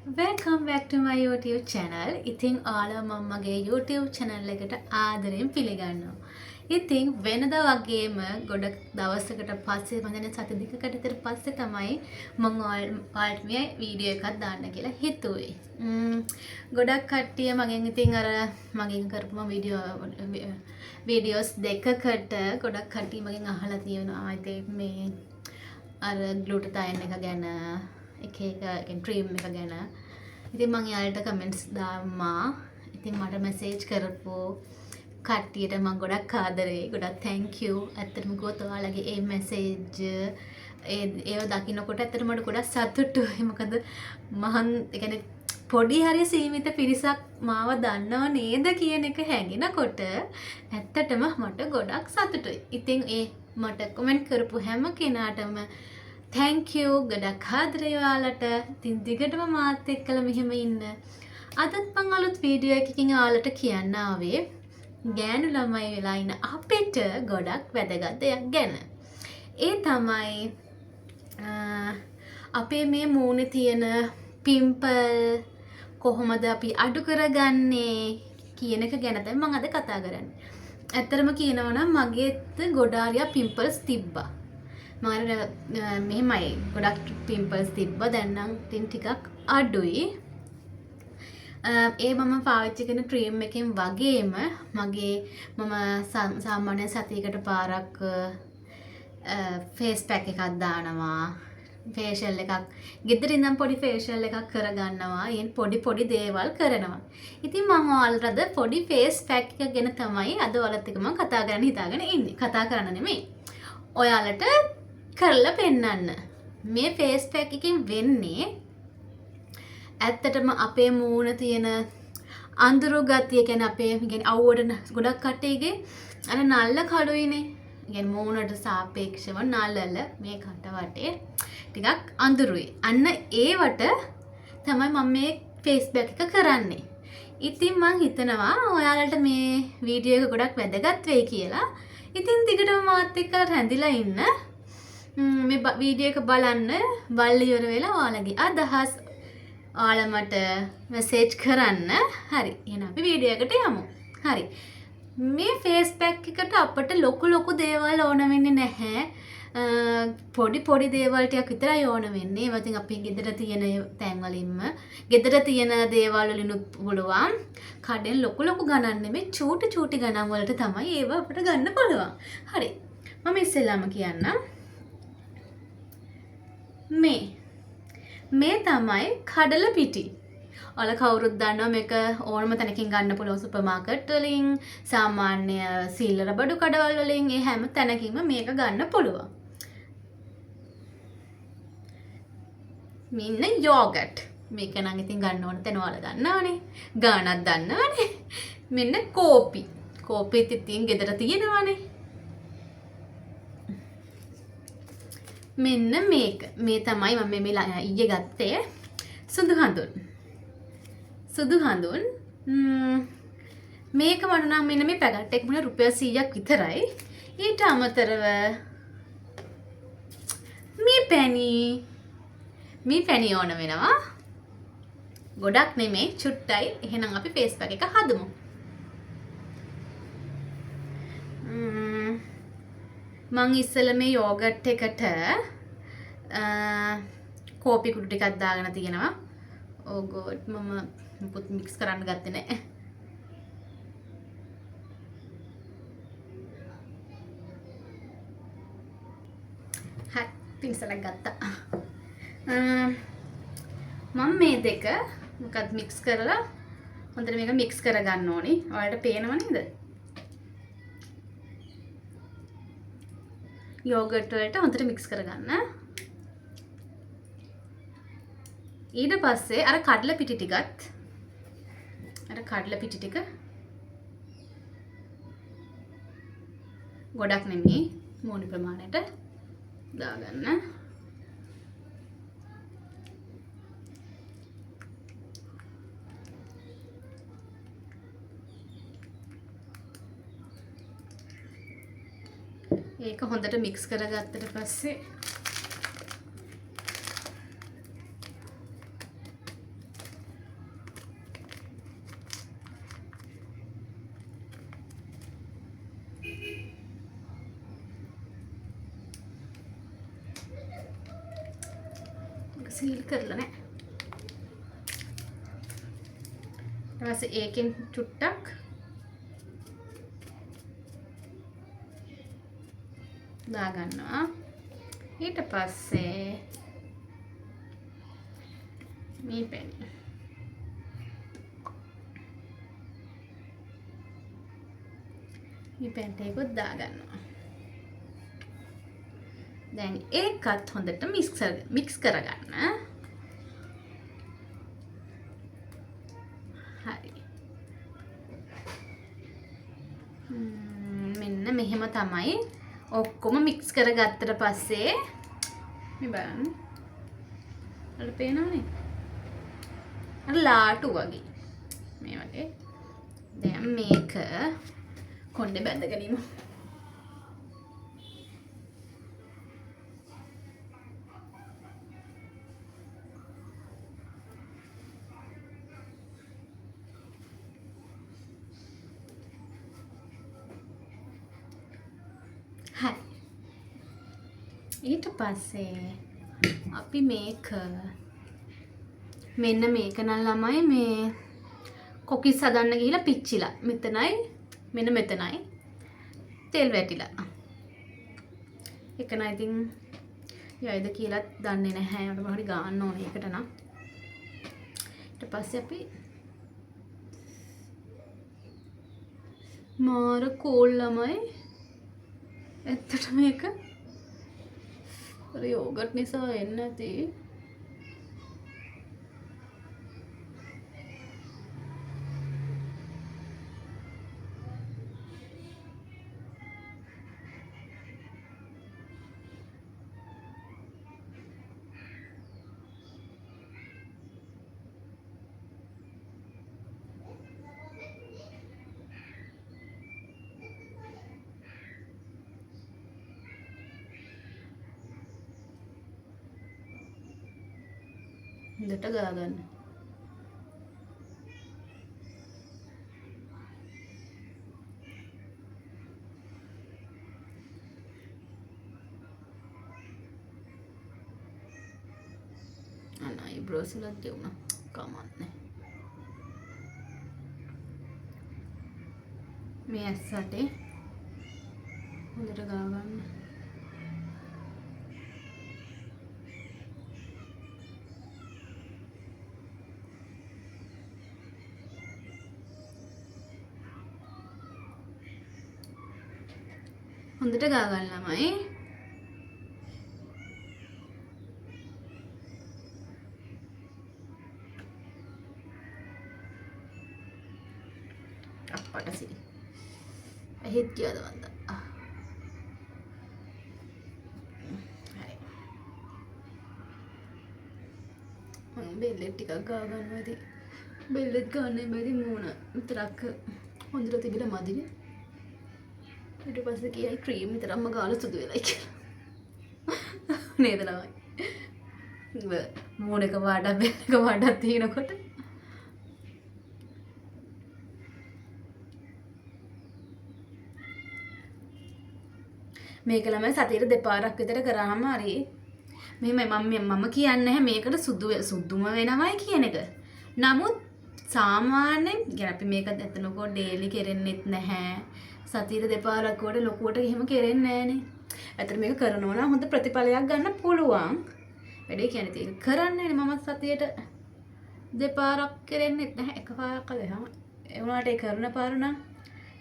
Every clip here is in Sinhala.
Welcome back to my YouTube channel. ඉතින් ඔයාලා මම මගේ YouTube channel එකට ආදරෙන් පිළිගන්නවා. ඉතින් වෙනදා වගේම ගොඩක් දවසකට පස්සේ මම දැන් සති දෙකකට විතර පස්සේ තමයි මම ඔයාලට මේ වීඩියෝ එකක් දාන්න කියලා හිතුවේ. ගොඩක් කට්ටිය මගෙන් ඉතින් අර මගෙන් කරපු වීඩියෝස් දෙකකට ගොඩක් කට්ටිය මගෙන් අහලා තියෙනවා. ඉතින් මේ අර ග්ලූටතයින් එක ගැන එක ඩ්‍රීම් එක ගැන ඉතින් මම යාළුවට කමෙන්ට්ස් දාම්මා. ඉතින් මට මැසේජ් කරපු කට්ටියට මම ගොඩක් ආදරේ. ගොඩක් thank you. ඇත්තටම ගොත ඔයාලගේ ඒ මැසේජ් ඒව දකින්නකොට ඇත්තටම මට ගොඩක් සතුටුයි. මොකද මහන් ඒ කියන්නේ පොඩි හරි සීමිත පිරිසක් මාව දන්නව නේද කියන එක හැඟෙනකොට ඇත්තටම මට ගොඩක් සතුටුයි. ඉතින් ඒ මට කමෙන්ට් කරපු හැම කෙනාටම thank you. ගොඩක් ආදරේ ඔයාලට. ඉතින් දිගටම මාත් එක්කලා මෙහෙම ඉන්න. අදත් මම අලුත් වීඩියෝ එකකින් ඔයාලට කියන්න ආවේ ගෑනු ළමයි වෙලා ඉන්න අපිට ගොඩක් වැදගත් දෙයක් ගැන. ඒ තමයි අපේ මේ මූණේ තියෙන පිම්පල් කොහොමද අපි අඩු කරගන්නේ කියන එක ගැන තමයි මම අද කතා කරන්නේ. ඇත්තටම කියනවා නම් මගේත් ගොඩාරියා පිම්පල්ස් තිබ්බා. මම මෙහෙමයි ගොඩක් පිම්පල්ස් තිබ්බා. දැන් නම් ටිකක් අඩුයි. ඒ මම පාවිච්චි කරන ක්‍රීම් එකෙන් වගේම මම සාමාන්‍ය සතියකට පාරක් ෆේස් පැක් එකක් දානවා. ෆේෂල් එකක් ගෙදර ඉඳන් පොඩි ෆේෂල් එකක් කරගන්නවා. ඊන් පොඩි දේවල් කරනවා. ඉතින් මම ඔයාලට පොඩි ෆේස් පැක් එකක් ගැන තමයි අද ඔයාලත් එක්ක මම කතා කරන්න හිතාගෙන ඉන්නේ. කතා කරන්න නෙමෙයි. ඔයාලට කරලා පෙන්නන්න. මේ ෆේස් පැක් එකෙන් වෙන්නේ ඇත්තටම අපේ මූණ තියෙන අඳුරු ගතිය කියන්නේ අපේ කියන්නේ අවුවට ගොඩක් කට්ටියගේ අර නල්ල කඩුයිනේ. කියන්නේ මූණට සාපේක්ෂව නළල මේ කට වටේ ටිකක් අඳුරුයි. අන්න ඒවට තමයි මම මේ ෆේස් පැක් එක කරන්නේ. ඉතින් මම හිතනවා ඔයාලට මේ වීඩියෝ එක ගොඩක් වැදගත් වෙයි කියලා. ඉතින් දිගටම මාත් එක්ක රැඳිලා ඉන්න. මේ වීඩියෝ එක බලන්න බලලා ඉවර වෙලා ඔයාලගේ අදහස් ඔයාලා මට මැසේජ් කරන්න. හරි. එහෙනම් අපි වීඩියෝ එකට යමු. හරි. මේ ෆේස් පැක් එකට අපිට ලොකු දේවල් ඕන වෙන්නේ නැහැ. පොඩි දේවල් ටිකක් විතරයි ඕන වෙන්නේ. ඒවා ඉතින් අපි ගෙදර තියෙන තැන් වලින්ම ගෙදර තියෙන දේවල් වලිනුත් පුළුවන්. කඩෙන් ලොකු ගණන් නෙමෙයි චූටි ගණන් වලට තමයි ඒව අපිට ගන්න පුළුවන්. හරි. මම ඉස්සෙල්ලාම කියන්නම්. මේ තමයි කඩල පිටි. ඔයාලා කවුරුත් දන්නවා මේක ඕනම තැනකින් ගන්න පුළුවන්. සුපර් මාකට් වලින්, සාමාන්‍ය සීලර බඩු කඩවල් වලින්, ඒ හැම තැනකින්ම මේක ගන්න පුළුවන්. මෙන්න යෝගට්. මේක නම් ඉතින් ගන්න ඕන තැන ඔයාලා දන්නවනේ. ගානක් දන්නවනේ. මෙන්න කෝපි. කෝපිත් ඉතින් ගෙදර තියෙනවනේ. මෙන්න මේක. මේ තමයි මම මේ ඊයේ ගත්තේ සුදු හඳුන්. මේක මට නම් මෙන්න මේ පැකට් එක මුල රුපියල් 100ක් විතරයි. ඊට අමතරව මේ පැණි ඕන වෙනවා. ගොඩක් නෙමෙයි චුට්ටයි. එහෙනම් අපි ෆේස් පැක් එක හදමු. මං ඉස්සෙල්ලා මේ යෝගට් එකට කෝපි කුඩු ටිකක් දාගෙන තියෙනවා. ඕ ගෝඩ් මම මුකුත් මික්ස් කරන්න ගත්තේ නැහැ. හරි පින්සලක් ගත්තා. මම මේ දෙක මොකක්ද මික්ස් කරලා හොඳට මේක මික්ස් කරගන්න ඕනි. ඔයාලට පේනව නේද? යෝගට් වලට හොඳට මික්ස් කරගන්න. ඊට පස්සේ අර කඩල පිටි ටික ගොඩක් නෙමෙයි මෝනි ප්‍රමාණයට දාගන්න. ඒක හොඳට මික්ස් කරගත්තට පස්සේ සීල් කරලා නැහැ. ඊට පස්සේ ඒකෙන් චුට්ටක් දාගන්නවා. ඊට පස්සේ මේ පෙන් ටේකුත් දාගන්නවා. දැන් ඒකත් හොඳට මික්ස් කරගන්න. හරි. මෙන්න මෙහෙම තමයි ඔක්කොම මික්ස් කරගත්තට පස්සේ මේ බලන්න. අර පේනවනේ. අර ලාටු වගේ. මේ වගේ. දැන් මේක කොණ්ඩේ බැඳගෙන ඉමු. හරි. ඊට පස්සේ අපි මේක මෙන්න මේක නම් ළමයි මේ කොකිස් හදන්න ගිහිලා පිච්චිලා. මෙතනයි මෙන්න මෙතනයි තෙල් වැටිලා. ඒක නම් ඉතින් යයිද කියලා දන්නේ නැහැ. මට මොකද ගන්න ඕනේ ඒකට නම්. ඊට පස්සේ අපි මාර කෝල් ළමයි. ඇත්තට මේක යෝගට් නිසා එන්නේ නැති. හොඳට ගා ගන්න. අන්න eyebrows වලත් දෙවුණා. කමන්නේ. මේ ඇස්සට හොඳට ගා ගන්න. හොඳට ගා ගන්න ළමයි. අප්පට සිරි. එහෙත් කියද වන්ද. හරි. මම බෙල්ලෙත් ටිකක් ගා ගන්නවා ඉතින්. බෙල්ලෙත් ගන්න බැරි මූණ විතරක් හොඳට තිබිලා මදිනේ. ඊට පස්සේ කියයි ක්‍රීම් විතරක්ම ගාලා සුදු වෙලයි කියලා. නේද ළමයි? මූණ එක වඩා බෙල්ල එක වඩා තියෙනකොට මේක ළමයි සතියට දෙපාරක් විතර කරාම හරි. මෙහෙමයි මම කියන්නේ නැහැ මේකට සුදුම වෙනවයි කියන එක. නමුත් සාමාන්‍යයෙන් يعني අපි මේක ඇත්තනකො ඩේලි කෙරෙන්නෙත් නැහැ. සතියට දෙපාරක් වඩා ලොකුවට එහෙම කෙරෙන්නේ නැහනේ. ඇත්තට මේක කරනවා නම් හොඳ ප්‍රතිඵලයක් ගන්න පුළුවන්. වැඩේ කියන්නේ ඒක කරන්නේ නැහැ. මම සතියට දෙපාරක් කෙරෙන්නෙත් නැහැ. එකපාරක් කළාම ඒ වුණාට ඒ කරන පාර නම්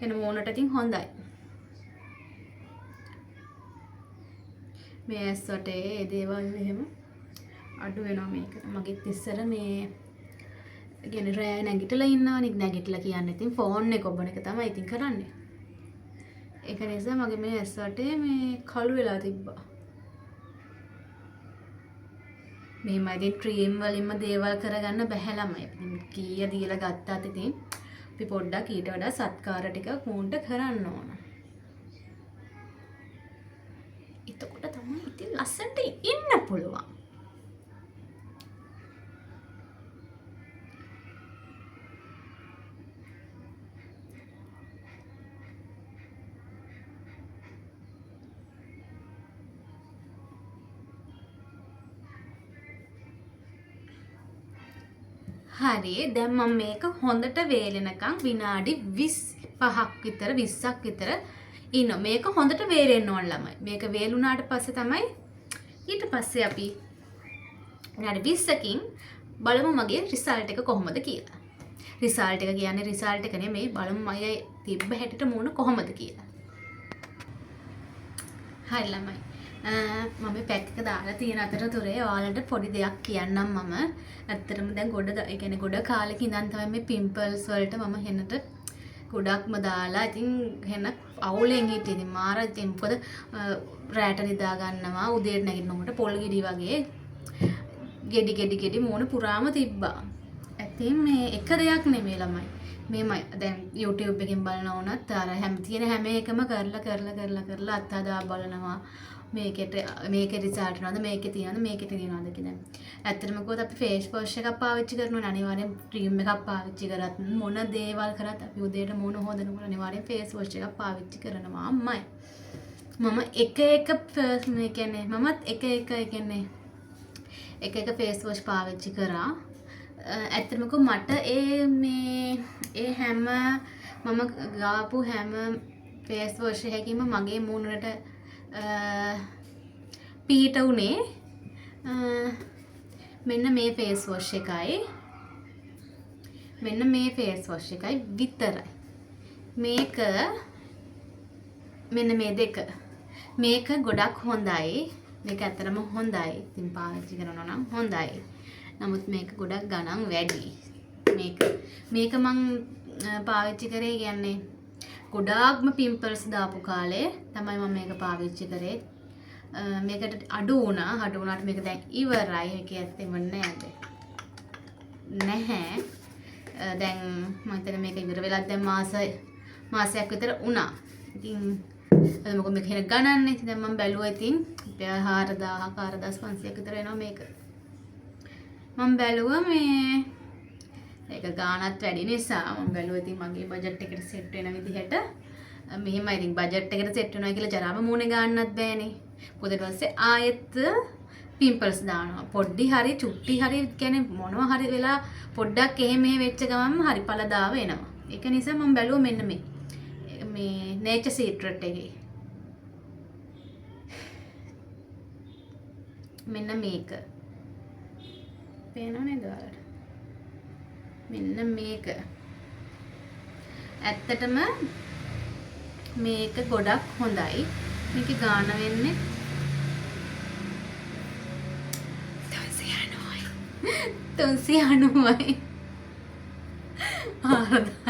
කියන මොනට ඉතින් හොඳයි. මේ ඇස්වටේ ඒ දේවල් මෙහෙම අඩු වෙනවා මේකට. මගෙත් ඉස්සර මේ කියන්නේ රෑ නැගිටලා ඉන්නවනේ. නැගිටලා කියන්නේ ඉතින් ෆෝන් එක ඔබන එක තමයි ඉතින් කරන්නේ. ඒක නිසා මගේ මේ ඇස්වටේ මේ කළු වෙලා තිබ්බා. මෙහෙම ඉතින් ක්‍රීම් වලින්ම දේවල් කරගන්න බැහැ ළමයි. කීය දීලා ගත්තාත් ඉතින් අපි පොඩ්ඩක් ඊට වඩා සත්කාර ටිකක් මූණට කරන්න ඕන. එතකොට තමයි ඉතින් ලස්සනට ඉන්න පුළුවන්. හරි දැන් මම මේක හොඳට වේලෙනකම් විනාඩි 25ක් විතර 20ක් විතර ඉන්න මේක හොඳට වේලෙන්න ඕන ළමයි. මේක වේලුණාට පස්සේ තමයි ඊට පස්සේ අපි විනාඩි 20කින් බලමු මගේ රිසල්ට් එක කොහොමද කියලා. රිසල්ට් එක කියන්නේ රිසල්ට් එක නෙමෙයි බලමු මගේ තිබ්බ හැටියට මූණ කොහොමද කියලා. හරි ළමයි. මම පැක් එක දාලා තියෙන අතරතුරේ ඔයාලට පොඩි දෙයක් කියන්නම් මම. ඇත්තටම දැන් ගොඩ කාලෙක ඉඳන් තමයි මේ පිම්පල්ස් වලට මම හෙනට ගොඩක්ම දාලා ඉතින් හෙන අවුලෙන් හිටියේ. ඉතින් මාර ඉතින් මොකද රැට නිදා ගන්නවා උදේට නැගිටිනකොට පොල් ගෙඩි වගේ ගෙඩි මූණ පුරාම තිබ්බා. ඉතින් මේ එක දෙයක් නෙමෙයි ළමයි. මේ දැන් YouTube එකෙන් බලන වුණත් අර තියෙන හැම එකම කරලා අත්හදා බලනවා. මේකේ රිසල්ට් නේද මේකේ තියනද මේකේ තියනද කියලා. ඇත්තටම කිව්වොත් අපි ෆේස් වොෂ් එකක් පාවිච්චි කරනවා අනිවාර්යෙන් ක්‍රීම් එකක් පාවිච්චි කරත් මොන දේවල් කරත් අපි උදේට මූණ හොදනකොට අනිවාර්යෙන් ෆේස් වොෂ් එකක් පාවිච්චි කරනවා අම්මයි. මම එක මේ කියන්නේ මමත් එක ෆේස් වොෂ් පාවිච්චි කරා. ඇත්තටම මට ඒ හැම මම ගාපු හැම ෆේස් වොෂ් එකකින්ම මගේ මූණට පිහිට උනේ මෙන්න මේ ෆේස් වොෂ් එකයි විතරයි. මේක මෙන්න මේ දෙක මේක ගොඩක් හොඳයි. මේක ඇත්තටම හොඳයි. ඉතින් පාවිච්චි කරනවා නම් හොඳයි. නමුත් මේක ගොඩක් ගණන් වැඩි. මේක මං පාවිච්චි කරේ කියන්නේ ගොඩාක්ම පිම්පල්ස් දාපු කාලේ තමයි මම මේක පාවිච්චි කරේ. මේකට අඩු වුණාට මේක දැන් ඉවරයි. ඒක ඇත්තෙම නැහැ. දැන් මම හිතන්නේ මේක ඉවර වෙලා දැන් මාසයක් විතර වුණා. ඉතින් මොකද මේක හෙන ගණන්නේ. ඉතින් දැන් මම බැලුවා ඉතින් 4500ක් විතර එනවා මේක. මම බැලුවා ඒක ගානත් වැඩි නිසා මම බැලුවා ඉතින් මගේ බජට් එකට සෙට් වෙන විදිහට මෙහෙමයි. ඉතින් බජට් එකට සෙට් වෙනවා කියලා ජරාම මූණේ ගන්නත් බෑනේ. මොකද ඊට පස්සේ ආයෙත් පිම්පල්ස් දානවා. පොඩ්ඩි හරි චුට්ටි හරි කියන්නේ මොනවා හරි වෙලා පොඩ්ඩක් එහෙම වෙච්ච ගමන් හරි පළදාව එනවා. ඒක නිසා මම බැලුවා මෙන්න මේ නේචර් සීක්‍රට් එකේ මෙන්න මේක පේනව නේද ඔයාලට? මෙන්න මේක. ඇත්තටම මේක ගොඩක් හොඳයි. මේක ගාන වෙන්නේ 390යි.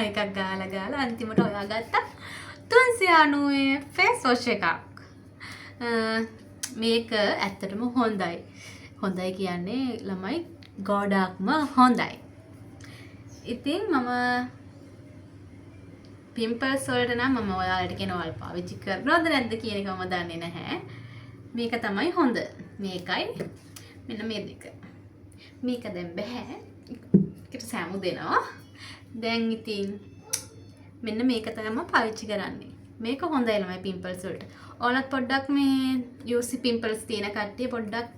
එකක් ගාලා අන්තිමට හොයාගත්තා 390 ෆේස් වොෂ් එකක්. මේක ඇත්තටම හොඳයි. හොඳයි කියන්නේ ළමයි ගොඩක්ම හොඳයි. ඉතින් මම පිම්පල්ස් වලට නම් මම ඔයාලට කියනවා ඔයාලා පාවිච්චි කරනවද නැද්ද කියන එක මම දන්නේ නැහැ. මේක තමයි හොඳ. මේකයි මෙන්න මේ දෙක. මේක දැන් බෑ. ඒකට සෑමු දෙනවා. දැන් ඉතින් මෙන්න මේක තමයි මම පාවිච්චි කරන්නේ. මේක හොඳයි ළමයි පිම්පල්ස් වලට. ඔයාලත් පොඩ්ඩක් මේ UC පිම්පල්ස් තියෙන කට්ටිය පොඩ්ඩක්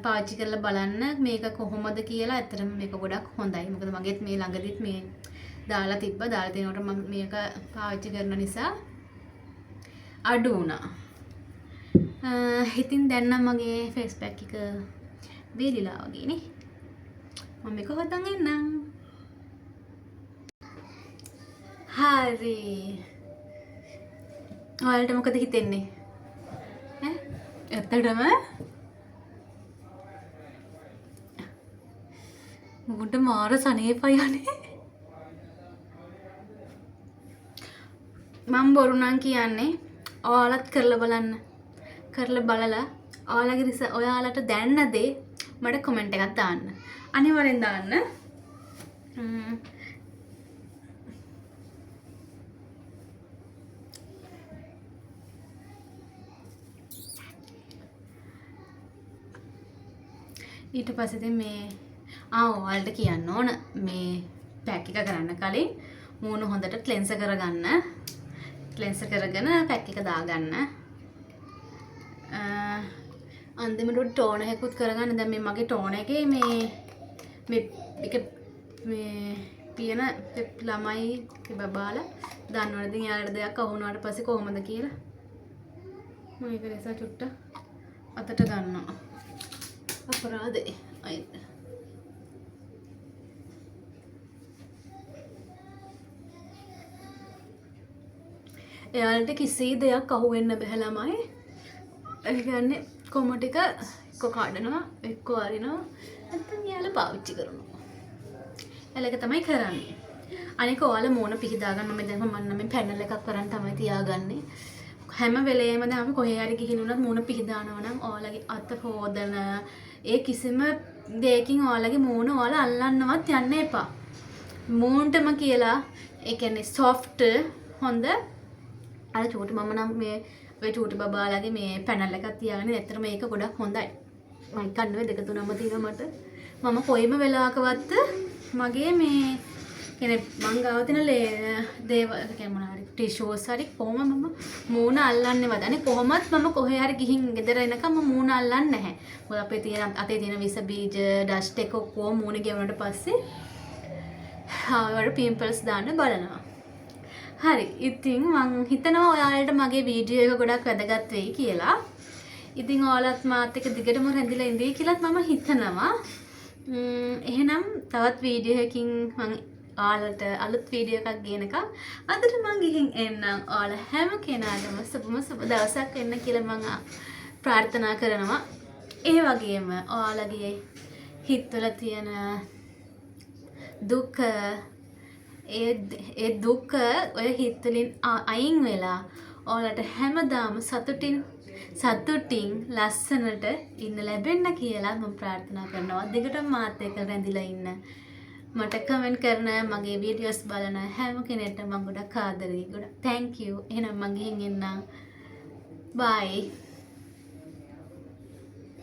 පාවිච්චි කරලා බලන්න මේක කොහොමද කියලා. ඇත්තටම මේක ගොඩක් හොඳයි. මොකද මගෙත් මේ ළඟදිත් මේ දාලා තිනකොට මම මේක පාවිච්චි කරන නිසා අඩු වුණා. ඉතින් දැන් නම් මගේ ෆේස් පැක් එක වේලිලා වගේ නේ. මම මේක හොදන් එන්නම්. හරි. ඔයාලට මොකද හිතෙන්නේ? ඇත්තටම මුන්ට මාර සනේපයි යන්නේ. මම බොරු නම් කියන්නේ ඔයාලත් කරලා බලන්න. කරලා බලලා ඔයාලට දැනන දේ මට කමෙන්ට් එකක් දාන්න. අනිවාර්යෙන් දාන්න. ඊට පස්සේ ඉතින් මේ ඔයාලට කියන්න ඕන මේ පැක් එක කරන්න කලින් මූණ හොඳට ක්ලෙන්සර් කරගන්න. ක්ලෙන්සර් කරගෙන පැක් එක දාගන්න. අන්තිමට ටෝනර් එකකුත් කරගන්න. දැන් මේ මගේ ටෝනර් එකේ මේ මේ පියන ළමයි බබාලා දන්නවද ඉතින් යාළුවා දෙයක් අහුණාට පස්සේ කොහොමද කියලා මම ඒක නිසා චුට්ට අතට ගන්නවා අපරාධේ අයිද එයාලට කිසි දෙයක් අහුවෙන්න බැහැ ළමයි ඒ කියන්නේ කොම ටික එක්ක කඩනවා එක්ක අරිනවා නැත්නම් යාළුවා පාවිච්චි කරනවා එලක තමයි කරන්නේ අනික ඔයාලා මූණ පිහදා ගන්න මම දැන් මම නම් පැනල් එකක් කරන් තමයි තියාගන්නේ හැම වෙලේම දැන් අපි කොහේ හරි ගිහින් උනත් මූණ පිහදානවා නම් ඔයාලගේ අත හොදන ඒ කිසිම දෙයකින් ඔයාලගේ මූණ ඔයාලා අල්ලන්නවත් යන්න එපා මූණටම කියලා ඒ කියන්නේ සොෆ්ට් හොඳ අර චූටි මම නම් මේ ඔය චූටි බබාලාගේ මේ පැනල් එකක් තියාගෙන ඇත්තට මේක ගොඩක් හොඳයි මම කන්නේ දෙක තුනම තියෙනවා මට මම කොයිම වෙලාවකවත් මගේ මේ කියන්නේ මං ගාව තියෙන දේවල් කියන්නේ මොනවා හරි ටිෂුස් හරි කොහොම මම මූණ අල්ලන්නේවත් අනේ කොහොමත් මම කොහේ හරි ගිහින් ගෙදර එනකම් මම මූණ අල්ලන්නේ නැහැ මොකද අපේ තියෙන අතේ තියෙන විස බීජ ඩස්ට් එක කොහොම මූණ ගෙවුනට පස්සේ ආවර පිම්පල්ස් දාන්න බලනවා හරි ඉතින් මං හිතනවා ඔයාලට මගේ වීඩියෝ එක ගොඩක් වැදගත් වෙයි කියලා ඉතින් ඔයාලත් මාත් එක්ක දිගටම රැඳිලා ඉඳී කියලාත් මම හිතනවා එහෙනම් තවත් වීඩියෝ එකකින් මං ඔයාලට අලුත් වීඩියෝ එකක් ගේනකම් අදට මං ගිහින් එන්නම් ඔයාලා හැම කෙනාටම සුබ දවසක් වෙන්න කියලා මං ප්‍රාර්ථනා කරනවා ඒ වගේම ඔයාලගේ හිතවල තියෙන දුක ඒ දුක ඔය හිතලින් අයින් වෙලා ඔයාලට හැමදාම සතුටින් ලස්සනට ඉන්න ලැබෙන්න කියලා මම ප්‍රාර්ථනා කරනවා. දිගටම මාත් එක්ක රැඳිලා ඉන්න. මට කමෙන්ට් කරන මගේ වීඩියෝස් බලන හැම කෙනෙක්ටම මම ගොඩක් ආදරෙයි. ගොඩක් thank you. එහෙනම් මම ගිහින් එන්නම්. bye.